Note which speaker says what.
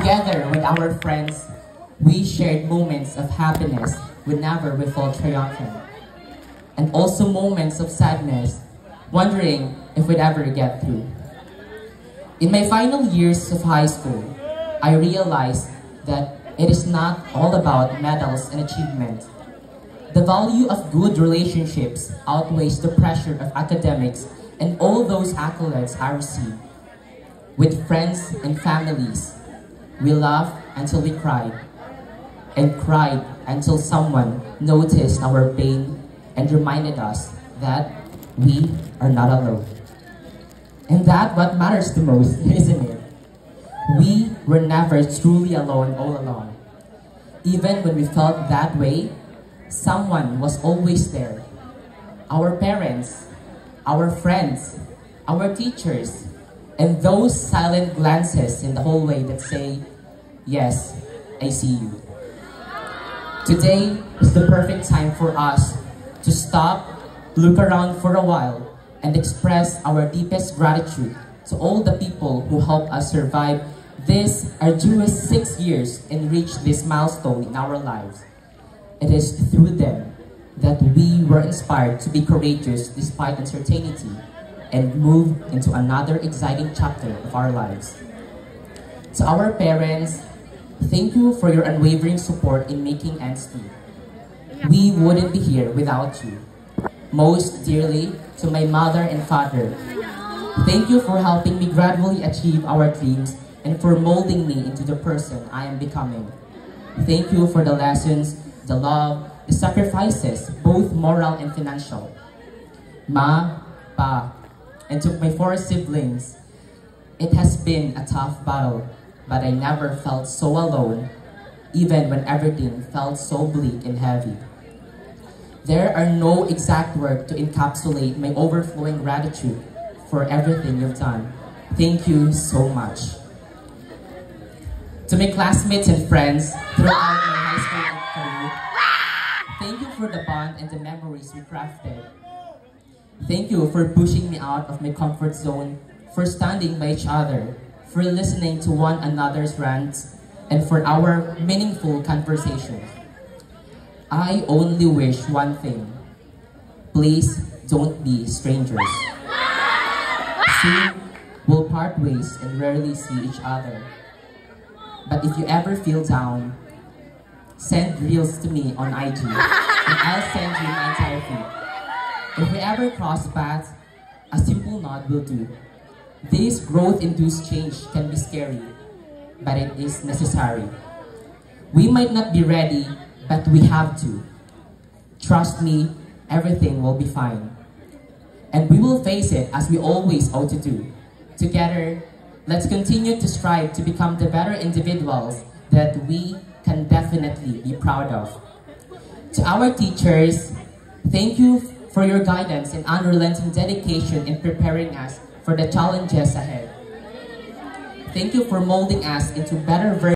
Speaker 1: Together with our friends, we shared moments of happiness whenever we felt triumphant, and also moments of sadness, wondering if we'd ever get through. In my final years of high school, I realized that it is not all about medals and achievement. The value of good relationships outweighs the pressure of academics and all those accolades I received. With friends and families, we laughed until we cried, and cried until someone noticed our pain and reminded us that we are not alone. And that's what matters the most, isn't it? We were never truly alone all along. Even when we felt that way, someone was always there. Our parents, our friends, our teachers, and those silent glances in the hallway that say, "Yes, I see you." Today is the perfect time for us to stop, look around for a while, and express our deepest gratitude to all the people who helped us survive this arduous 6 years and reach this milestone in our lives. It is through them that we were inspired to be courageous despite uncertainty and move into another exciting chapter of our lives. To our parents, thank you for your unwavering support in making ends meet. We wouldn't be here without you. Most dearly, to my mother and father, thank you for helping me gradually achieve our dreams and for molding me into the person I am becoming. Thank you for the lessons, the love, the sacrifices, both moral and financial. Ma, Pa, and to my 4 siblings, it has been a tough battle, but I never felt so alone, even when everything felt so bleak and heavy. There are no exact words to encapsulate my overflowing gratitude for everything you've done. Thank you so much. To my classmates and friends throughout my high school career, thank you for the bond and the memories we crafted. Thank you for pushing me out of my comfort zone, for standing by each other, for listening to one another's rants, and for our meaningful conversations. I only wish one thing. Please don't be strangers. Soon, we'll part ways and rarely see each other. But if you ever feel down, send reels to me on IG, and I'll send you my entire feed. If we ever cross paths, a simple nod will do. This growth-induced change can be scary, but it is necessary. We might not be ready, but we have to. Trust me, everything will be fine. And we will face it as we always ought to do. Together, let's continue to strive to become the better individuals that we can definitely be proud of. To our teachers, thank you for your guidance and unrelenting dedication in preparing us for the challenges ahead. Thank you for molding us into better versions